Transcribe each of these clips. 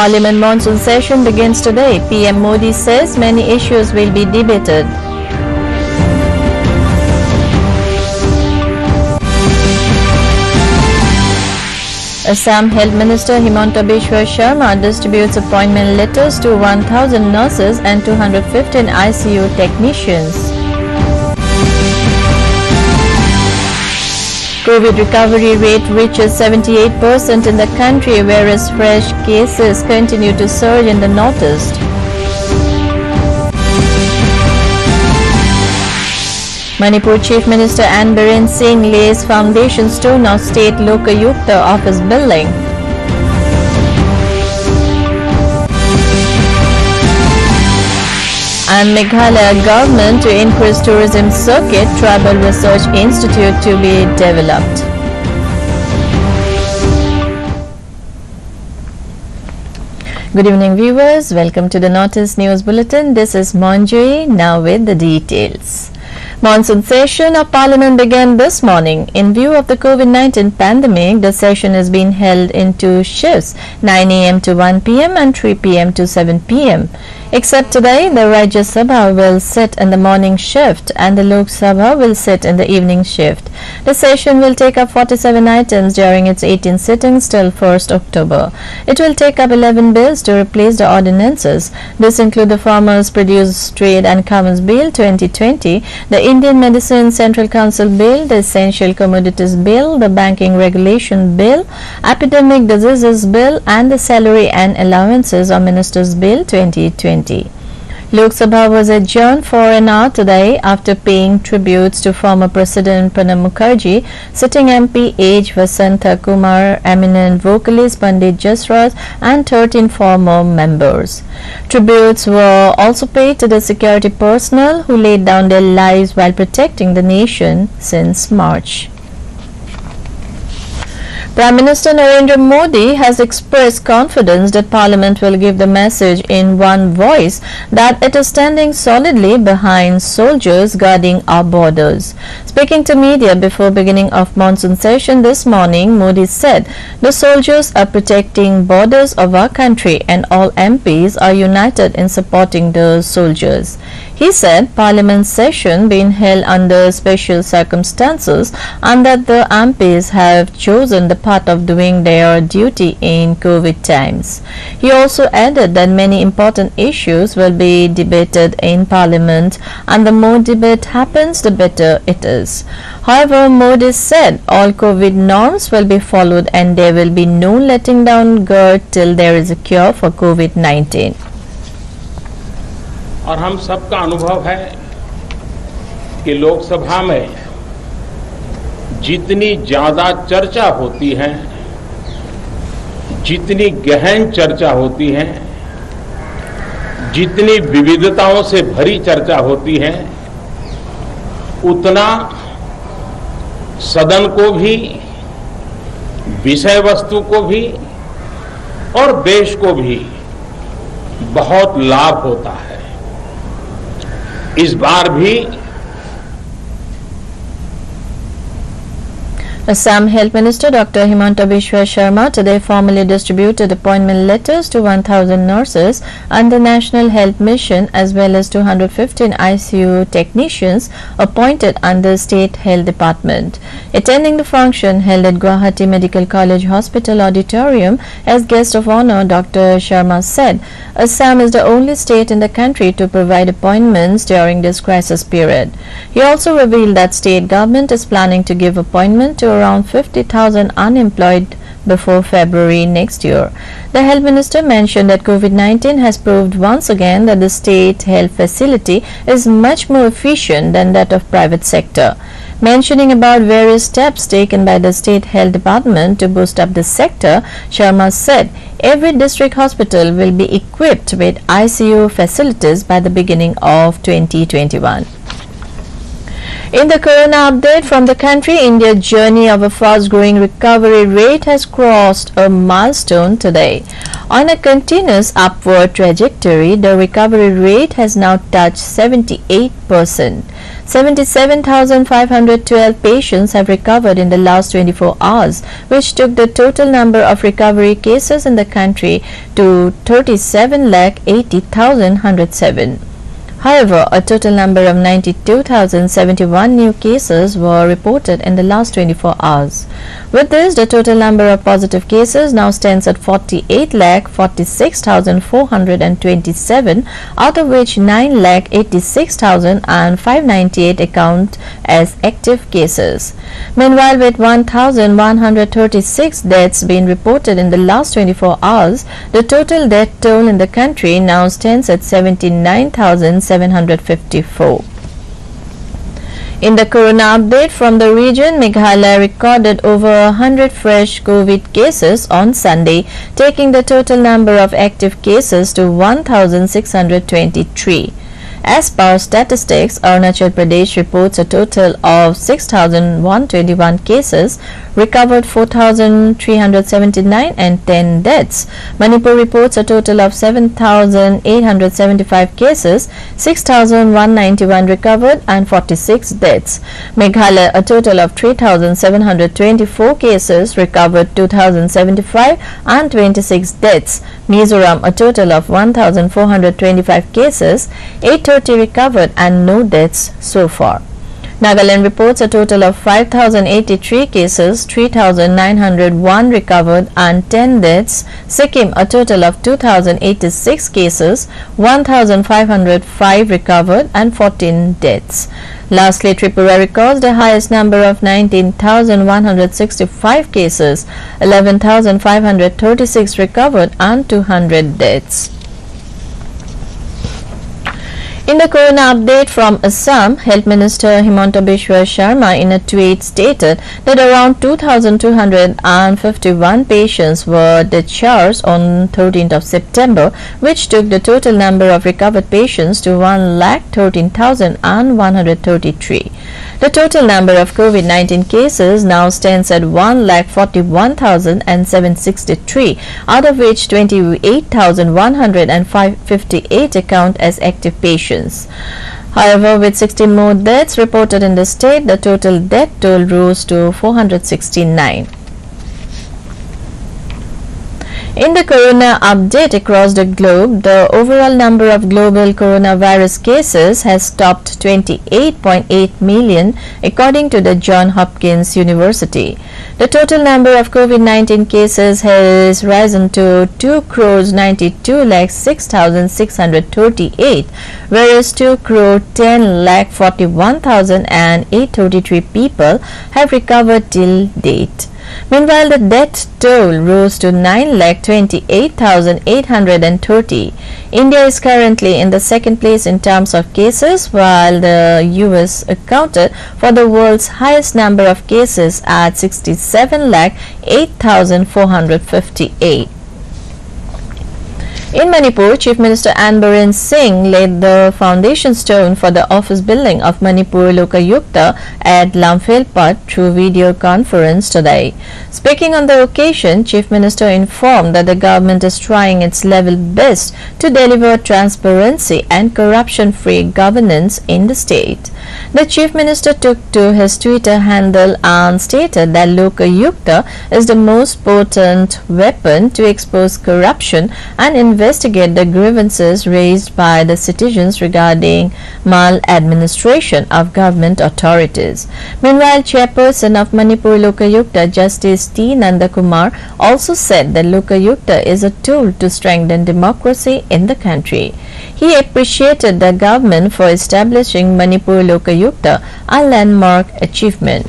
Parliament monsoon session begins today. PM Modi says many issues will be debated. Assam Health Minister Himanta Biswa Sharma distributes appointment letters to 1,000 nurses and 215 ICU technicians. COVID recovery rate reaches 78% in the country, whereas fresh cases continue to surge in the northeast. Manipur Chief Minister N. Biren Singh lays foundation stone of state Lokayukta office building. And Meghalaya government to increase tourism circuit, Tribal Research Institute to be developed. Good evening viewers, welcome to the Notice News Bulletin. This is Manjari, now with the details. Monsoon session of Parliament began this morning. In view of the COVID-19 pandemic, the session is being held in two shifts, 9 a.m. to 1 p.m. and 3 p.m. to 7 p.m. Except today, the Rajya Sabha will sit in the morning shift and the Lok Sabha will sit in the evening shift. The session will take up 47 items during its 18 sittings till 1st October. It will take up 11 bills to replace the ordinances. This include the Farmers Produce Trade and Commerce Bill 2020, the Indian Medicine Central Council Bill, the Essential Commodities Bill, the Banking Regulation Bill, Epidemic Diseases Bill and the Salary and Allowances of Ministers Bill 2020. Lok Sabha was adjourned for an hour today after paying tributes to former President Pranab Mukherjee, sitting MP H. Vasantha Kumar, eminent vocalist Pandit Jasraj and 13 former members. Tributes were also paid to the security personnel who laid down their lives while protecting the nation since March. Prime Minister Narendra Modi has expressed confidence that Parliament will give the message in one voice that it is standing solidly behind soldiers guarding our borders. Speaking to media before beginning of monsoon session this morning, Modi said the soldiers are protecting borders of our country and all MPs are united in supporting the soldiers. He said Parliament session being held under special circumstances and that the MPs have chosen the path of doing their duty in COVID times. He also added that many important issues will be debated in Parliament and the more debate happens, the better it is. However, Modi said all COVID norms will be followed and there will be no letting down guard till there is a cure for COVID-19. और हम सबका अनुभव है कि लोकसभा में जितनी ज्यादा चर्चा होती है, जितनी गहन चर्चा होती है, जितनी विविधताओं से भरी चर्चा होती है, उतना सदन को भी, विषय वस्तु को भी और देश को भी बहुत लाभ होता है। इस बार भी Assam Health Minister Dr. Himanta Biswa Sharma today formally distributed appointment letters to 1,000 nurses under National Health Mission as well as 215 ICU technicians appointed under State Health Department. Attending the function held at Guwahati Medical College Hospital Auditorium as guest of honor, Dr. Sharma said, Assam is the only state in the country to provide appointments during this crisis period. He also revealed that state government is planning to give appointment to around 50,000 unemployed before February next year. The health minister mentioned that COVID-19 has proved once again that the state health facility is much more efficient than that of private sector. Mentioning about various steps taken by the state health department to boost up the sector, Sharma said every district hospital will be equipped with ICU facilities by the beginning of 2021. In the corona update from the country, India's journey of a fast-growing recovery rate has crossed a milestone today. On a continuous upward trajectory, the recovery rate has now touched 78%. 77,512 patients have recovered in the last 24 hours, which took the total number of recovery cases in the country to 37,80,107. However, a total number of 92,071 new cases were reported in the last 24 hours. With this, the total number of positive cases now stands at 48,46,427, out of which 9,86,598 account as active cases. Meanwhile, with 1,136 deaths being reported in the last 24 hours, the total death toll in the country now stands at 79,754. In the corona update from the region, Meghalaya recorded over 100 fresh COVID cases on Sunday, taking the total number of active cases to 1,623. As per statistics, Arunachal Pradesh reports a total of 6,121 cases, recovered 4,379 and 10 deaths. Manipur reports a total of 7,875 cases, 6,191 recovered and 46 deaths. Meghalaya a total of 3,724 cases, recovered 2,075 and 26 deaths. Mizoram a total of 1,425 cases, 830 recovered and no deaths so far. Nagaland reports a total of 5,083 cases, 3,901 recovered and 10 deaths. Sikkim a total of 2,086 cases, 1,505 recovered and 14 deaths. Lastly, Tripura records the highest number of 19,165 cases, 11,536 recovered and 200 deaths. In the corona update from Assam, Health Minister Himanta Biswa Sharma in a tweet stated that around 2,251 patients were discharged on 13th of September, which took the total number of recovered patients to 1,13,133. The total number of COVID-19 cases now stands at 1,41,763, out of which 28,158 account as active patients. However, with 16 more deaths reported in the state, the total death toll rose to 469. In the corona update across the globe, the overall number of global coronavirus cases has topped 28.8 million according to the Johns Hopkins University. The total number of COVID-19 cases has risen to 2,92,06,638, whereas 2,10,41,833 people have recovered till date. Meanwhile, the death toll rose to 9,28,830. India is currently in the second place in terms of cases, while the US accounted for the world's highest number of cases at 67,08,458. In Manipur, Chief Minister N. Biren Singh laid the foundation stone for the office building of Manipur Lokayukta at Lamphel-Pat through video conference today. Speaking on the occasion, Chief Minister informed that the government is trying its level best to deliver transparency and corruption-free governance in the state. The Chief Minister took to his Twitter handle and stated that Lokayukta is the most potent weapon to expose corruption and investigate the grievances raised by the citizens regarding maladministration of government authorities. Meanwhile, Chairperson of Manipur Lokayukta, Justice T. Nandakumar, also said that Lokayukta is a tool to strengthen democracy in the country. He appreciated the government for establishing Manipur Lokayukta, a landmark achievement.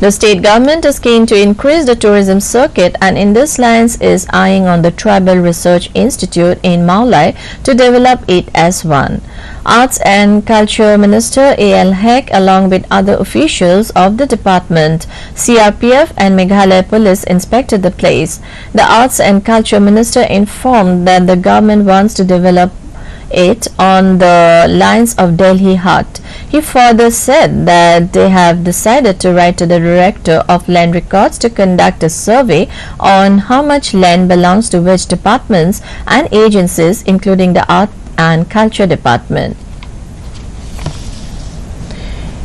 The state government is keen to increase the tourism circuit and in this lines is eyeing on the Tribal Research Institute in Maulai to develop it as one. Arts and Culture Minister A.L. Heck along with other officials of the department, CRPF and Meghalaya Police inspected the place. The Arts and Culture Minister informed that the government wants to develop it on the lines of Delhi Hut. He further said that they have decided to write to the Director of Land Records to conduct a survey on how much land belongs to which departments and agencies, including the Art and Culture Department.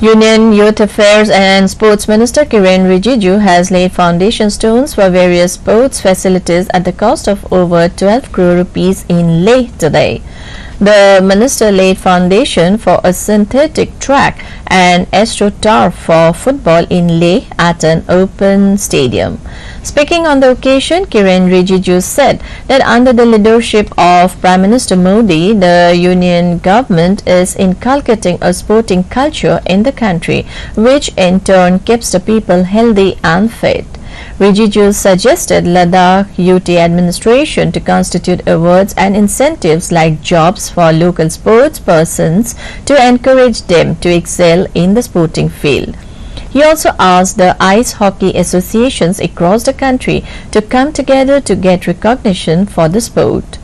Union Youth Affairs and Sports Minister Kiren Rijiju has laid foundation stones for various sports facilities at the cost of over 12 crore rupees in Leh today. The minister laid foundation for a synthetic track and AstroTurf for football in Leh at an open stadium. Speaking on the occasion, Kiren Rijiju said that under the leadership of Prime Minister Modi, the union government is inculcating a sporting culture in the country, which in turn keeps the people healthy and fit. Rijiju suggested Ladakh UT administration to constitute awards and incentives like jobs for local sports persons to encourage them to excel in the sporting field. He also asked the ice hockey associations across the country to come together to get recognition for the sport.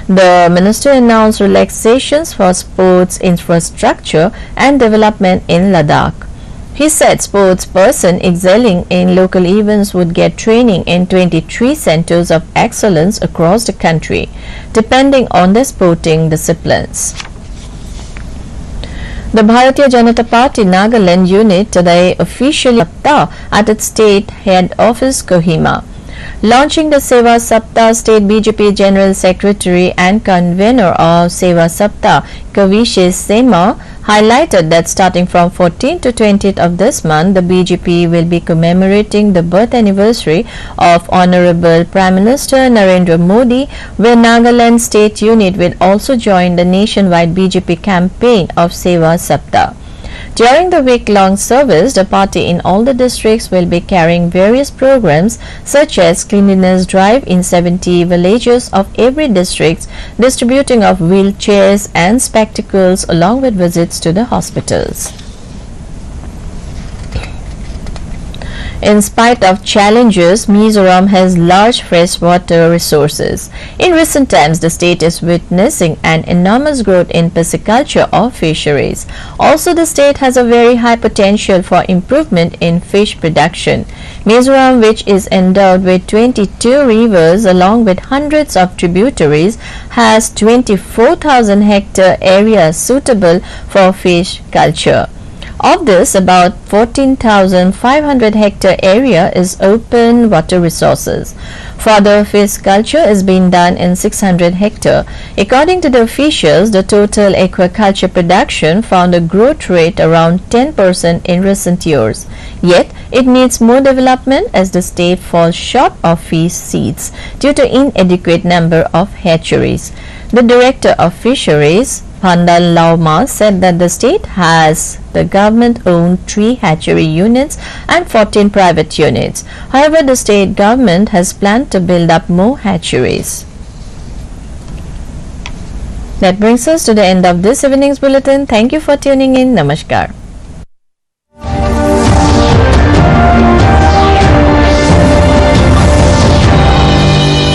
The minister announced relaxations for sports infrastructure and development in Ladakh. He said sports persons excelling in local events would get training in 23 centers of excellence across the country, depending on their sporting disciplines. The Bharatiya Janata Party Nagaland unit today officially Saptah at its state head office Kohima. Launching the Seva Saptah, State BJP General Secretary and Convener of Seva Saptah, Kavishes Sema, highlighted that starting from 14th to 20th of this month, the BJP will be commemorating the birth anniversary of Honorable Prime Minister Narendra Modi, where Nagaland State Unit will also join the nationwide BJP campaign of Seva Saptah. During the week-long service, the party in all the districts will be carrying various programs such as cleanliness drive in 70 villages of every district, distributing of wheelchairs and spectacles along with visits to the hospitals. In spite of challenges, Mizoram has large freshwater resources. In recent times, the state is witnessing an enormous growth in pisciculture or fisheries. Also, the state has a very high potential for improvement in fish production. Mizoram, which is endowed with 22 rivers along with hundreds of tributaries, has 24,000 hectare area suitable for fish culture. Of this, about 14,500 hectare area is open water resources. Further fish culture is being done in 600 hectare. According to the officials, the total aquaculture production found a growth rate around 10% in recent years. Yet, it needs more development as the state falls short of fish seeds due to inadequate number of hatcheries. The Director of Fisheries, Pandal Lauma, said that the state has the government-owned 3 hatchery units and 14 private units. However, the state government has planned to build up more hatcheries. That brings us to the end of this evening's bulletin. Thank you for tuning in. Namaskar.